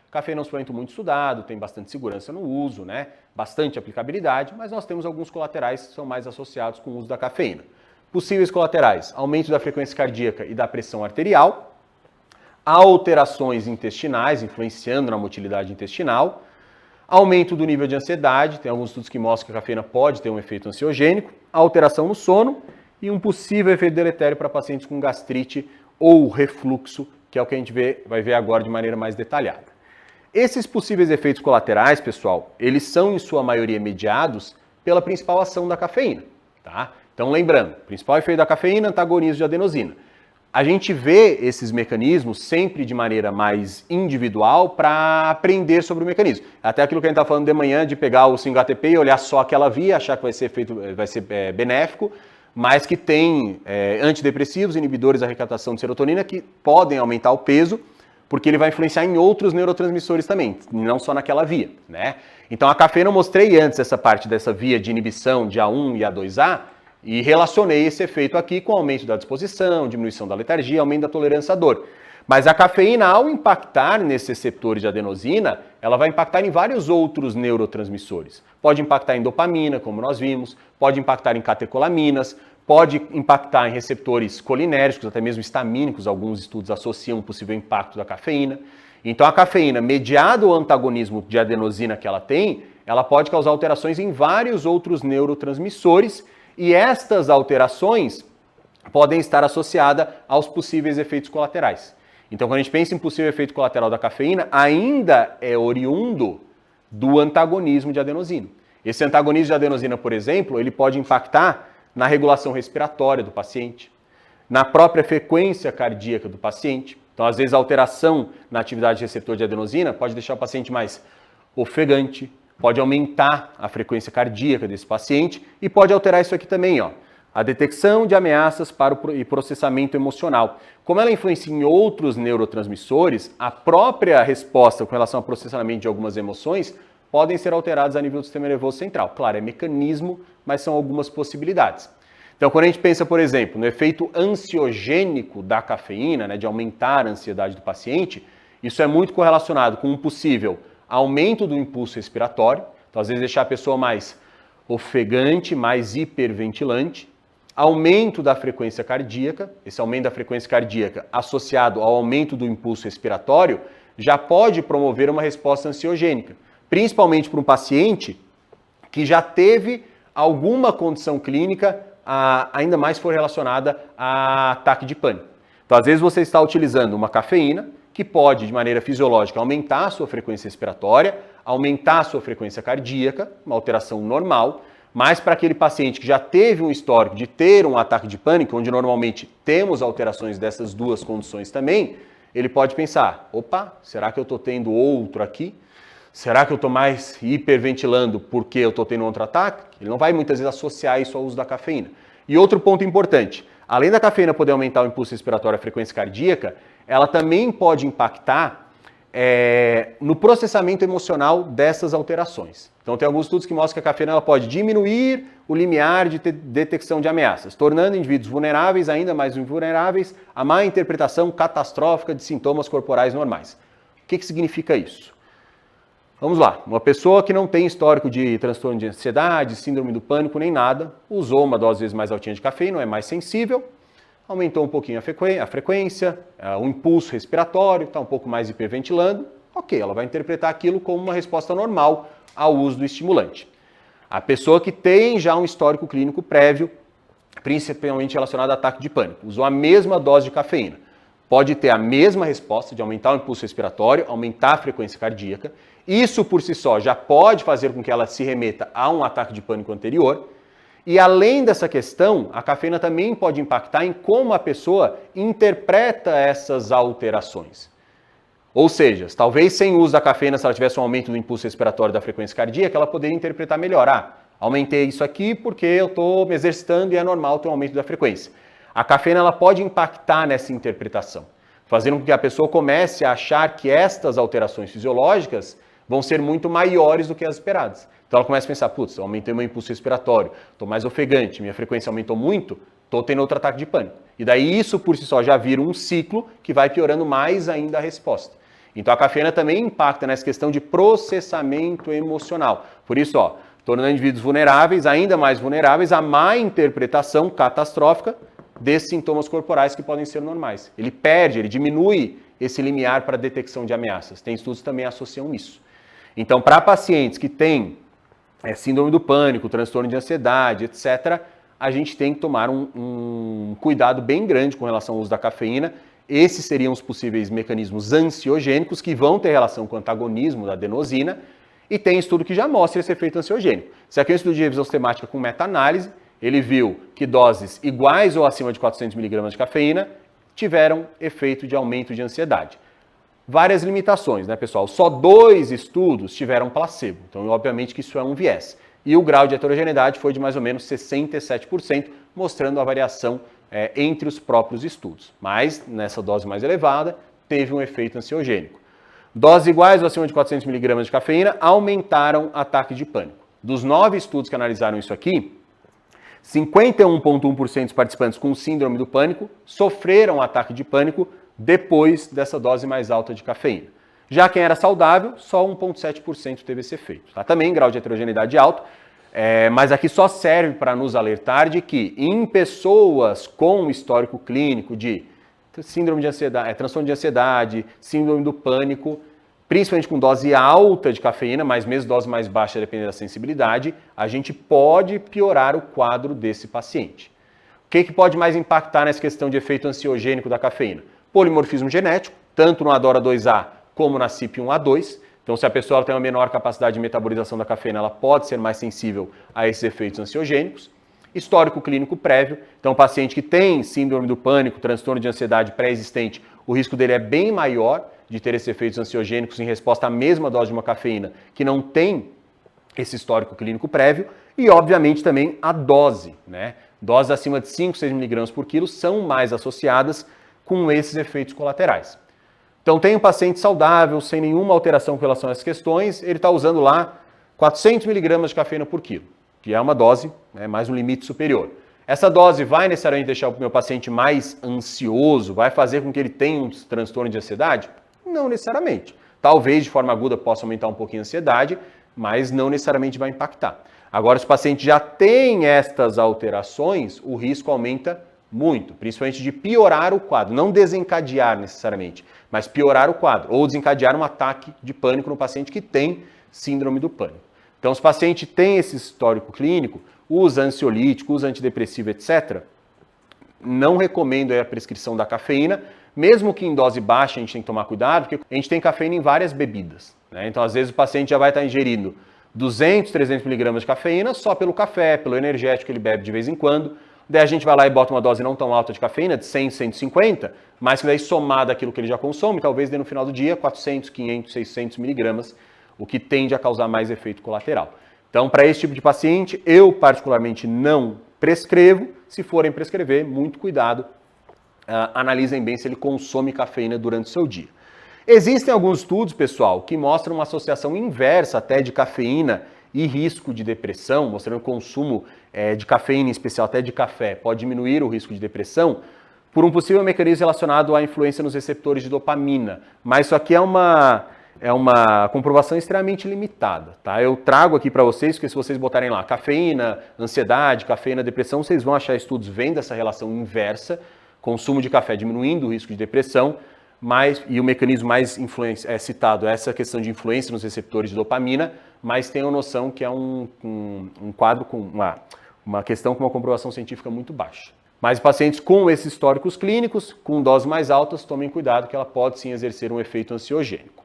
Cafeína é um suplemento muito estudado, tem bastante segurança no uso, né? Bastante aplicabilidade, mas nós temos alguns colaterais que são mais associados com o uso da cafeína. Possíveis colaterais: aumento da frequência cardíaca e da pressão arterial, alterações intestinais, influenciando na motilidade intestinal, aumento do nível de ansiedade, tem alguns estudos que mostram que a cafeína pode ter um efeito ansiogênico, alteração no sono e um possível efeito deletério para pacientes com gastrite ou refluxo, que é o que a gente vai ver agora de maneira mais detalhada. Esses possíveis efeitos colaterais, pessoal, eles são em sua maioria mediados pela principal ação da cafeína, tá? Então lembrando, principal efeito da cafeína, antagonismo de adenosina. A gente vê esses mecanismos sempre de maneira mais individual para aprender sobre o mecanismo. Até aquilo que a gente está falando de manhã, de pegar o 5-HTP e olhar só aquela via, achar que vai ser benéfico, mas que tem antidepressivos, inibidores da recaptação de serotonina que podem aumentar o peso, porque ele vai influenciar em outros neurotransmissores também, não só naquela via, né? Então a cafeína eu mostrei antes essa parte dessa via de inibição de A1 e A2A e relacionei esse efeito aqui com o aumento da disposição, diminuição da letargia, aumento da tolerância à dor. Mas a cafeína, ao impactar nesses receptores de adenosina, ela vai impactar em vários outros neurotransmissores. Pode impactar em dopamina, como nós vimos, pode impactar em catecolaminas, pode impactar em receptores colinérgicos, até mesmo histamínicos, alguns estudos associam um possível impacto da cafeína. Então a cafeína, mediado o antagonismo de adenosina que ela tem, ela pode causar alterações em vários outros neurotransmissores e estas alterações podem estar associadas aos possíveis efeitos colaterais. Então quando a gente pensa em possível efeito colateral da cafeína, ainda é oriundo do antagonismo de adenosina. Esse antagonismo de adenosina, por exemplo, ele pode impactar na regulação respiratória do paciente, na própria frequência cardíaca do paciente. Então, às vezes, a alteração na atividade de receptor de adenosina pode deixar o paciente mais ofegante, pode aumentar a frequência cardíaca desse paciente e pode alterar isso aqui também, ó, a detecção de ameaças para o processamento emocional. Como ela influencia em outros neurotransmissores, a própria resposta com relação ao processamento de algumas emoções podem ser alterados a nível do sistema nervoso central. Claro, é mecanismo, mas são algumas possibilidades. Então, quando a gente pensa, por exemplo, no efeito ansiogênico da cafeína, né, de aumentar a ansiedade do paciente, isso é muito correlacionado com um possível aumento do impulso respiratório, então às vezes deixar a pessoa mais ofegante, mais hiperventilante, aumento da frequência cardíaca, esse aumento da frequência cardíaca associado ao aumento do impulso respiratório, já pode promover uma resposta ansiogênica, principalmente para um paciente que já teve alguma condição clínica, ainda mais for relacionada a ataque de pânico. Então, às vezes você está utilizando uma cafeína que pode, de maneira fisiológica, aumentar a sua frequência respiratória, aumentar a sua frequência cardíaca, uma alteração normal, mas para aquele paciente que já teve um histórico de ter um ataque de pânico, onde normalmente temos alterações dessas duas condições também, ele pode pensar, opa, será que eu estou tendo outro aqui? Será que eu estou mais hiperventilando porque eu estou tendo outro ataque? Ele não vai muitas vezes associar isso ao uso da cafeína. E outro ponto importante, além da cafeína poder aumentar o impulso respiratório e a frequência cardíaca, ela também pode impactar no processamento emocional dessas alterações. Então tem alguns estudos que mostram que a cafeína ela pode diminuir o limiar de detecção de ameaças, tornando indivíduos vulneráveis, ainda mais vulneráveis, a má interpretação catastrófica de sintomas corporais normais. O que significa isso? Vamos lá, uma pessoa que não tem histórico de transtorno de ansiedade, síndrome do pânico, nem nada, usou uma dose às vezes mais altinha de cafeína, é mais sensível, aumentou um pouquinho a frequência, o impulso respiratório, está um pouco mais hiperventilando, ok, ela vai interpretar aquilo como uma resposta normal ao uso do estimulante. A pessoa que tem já um histórico clínico prévio, principalmente relacionado a ataque de pânico, usou a mesma dose de cafeína, pode ter a mesma resposta de aumentar o impulso respiratório, aumentar a frequência cardíaca. Isso por si só já pode fazer com que ela se remeta a um ataque de pânico anterior. E além dessa questão, a cafeína também pode impactar em como a pessoa interpreta essas alterações. Ou seja, talvez sem o uso da cafeína, se ela tivesse um aumento do impulso respiratório da frequência cardíaca, ela poderia interpretar melhor. Aumentei isso aqui porque eu estou me exercitando e é normal ter um aumento da frequência. A cafeína ela pode impactar nessa interpretação, fazendo com que a pessoa comece a achar que estas alterações fisiológicas vão ser muito maiores do que as esperadas. Então ela começa a pensar, putz, eu aumentei meu impulso respiratório, estou mais ofegante, minha frequência aumentou muito, estou tendo outro ataque de pânico. E daí isso por si só já vira um ciclo que vai piorando mais ainda a resposta. Então a cafeína também impacta nessa questão de processamento emocional. Por isso, tornando indivíduos vulneráveis, ainda mais vulneráveis à má interpretação catastrófica desses sintomas corporais que podem ser normais. Ele diminui esse limiar para a detecção de ameaças. Tem estudos que também associam isso. Então, para pacientes que têm síndrome do pânico, transtorno de ansiedade, etc., a gente tem que tomar um cuidado bem grande com relação ao uso da cafeína. Esses seriam os possíveis mecanismos ansiogênicos que vão ter relação com o antagonismo da adenosina, e tem estudo que já mostra esse efeito ansiogênico. Esse aqui é um estudo de revisão sistemática com meta-análise. Ele viu que doses iguais ou acima de 400 mg de cafeína tiveram efeito de aumento de ansiedade. Várias limitações, né, pessoal? Só 2 estudos tiveram placebo, então obviamente que isso é um viés. E o grau de heterogeneidade foi de mais ou menos 67%, mostrando a variação entre os próprios estudos. Mas, nessa dose mais elevada, teve um efeito ansiogênico. Doses iguais ou acima de 400 mg de cafeína aumentaram ataque de pânico. Dos 9 estudos que analisaram isso aqui, 51,1% dos participantes com síndrome do pânico sofreram ataque de pânico depois dessa dose mais alta de cafeína. Já quem era saudável, só 1,7% teve esse efeito. Tá? Também grau de heterogeneidade alto, mas aqui só serve para nos alertar de que em pessoas com histórico clínico de síndrome de ansiedade, transtorno de ansiedade, síndrome do pânico, principalmente com dose alta de cafeína, mas mesmo dose mais baixa, dependendo da sensibilidade, a gente pode piorar o quadro desse paciente. O que pode mais impactar nessa questão de efeito ansiogênico da cafeína? Polimorfismo genético, tanto no ADORA2A como na CYP1A2. Então, se a pessoa tem uma menor capacidade de metabolização da cafeína, ela pode ser mais sensível a esses efeitos ansiogênicos. Histórico clínico prévio, então o paciente que tem síndrome do pânico, transtorno de ansiedade pré-existente, o risco dele é bem maior de ter esses efeitos ansiogênicos em resposta à mesma dose de uma cafeína que não tem esse histórico clínico prévio. E, obviamente, também a dose, né? Doses acima de 5, 6 mg por quilo são mais associadas com esses efeitos colaterais. Então, tem um paciente saudável, sem nenhuma alteração com relação a essas questões, ele está usando lá 400 mg de cafeína por quilo, que é uma dose, mais um limite superior. Essa dose vai necessariamente deixar o meu paciente mais ansioso, vai fazer com que ele tenha um transtorno de ansiedade? Não necessariamente. Talvez de forma aguda possa aumentar um pouquinho a ansiedade, mas não necessariamente vai impactar. Agora, se o paciente já tem estas alterações, o risco aumenta muito, principalmente de piorar o quadro, não desencadear necessariamente, mas piorar o quadro, ou desencadear um ataque de pânico no paciente que tem síndrome do pânico. Então, se o paciente tem esse histórico clínico, usa ansiolítico, usa antidepressivo, etc., não recomendo a prescrição da cafeína, mesmo que em dose baixa a gente tem que tomar cuidado, porque a gente tem cafeína em várias bebidas, né? Então, às vezes, o paciente já vai estar ingerindo 200, 300 mg de cafeína só pelo café, pelo energético que ele bebe de vez em quando. Daí a gente vai lá e bota uma dose não tão alta de cafeína, de 100, 150, mas que daí somada aquilo que ele já consome, talvez dê no final do dia 400, 500, 600 miligramas, o que tende a causar mais efeito colateral. Então, para esse tipo de paciente, eu particularmente não prescrevo. Se forem prescrever, muito cuidado, analisem bem se ele consome cafeína durante o seu dia. Existem alguns estudos, pessoal, que mostram uma associação inversa até de cafeína e risco de depressão, mostrando que o consumo de cafeína, em especial até de café, pode diminuir o risco de depressão por um possível mecanismo relacionado à influência nos receptores de dopamina. Mas isso aqui é uma comprovação extremamente limitada, tá? Eu trago aqui para vocês, porque se vocês botarem lá cafeína, ansiedade, cafeína, depressão, vocês vão achar estudos vendo essa relação inversa, consumo de café diminuindo o risco de depressão, e o mecanismo mais citado é essa questão de influência nos receptores de dopamina, mas tenham noção que é um quadro com uma questão com uma comprovação científica muito baixa. Mas pacientes com esses históricos clínicos, com doses mais altas, tomem cuidado que ela pode sim exercer um efeito ansiogênico.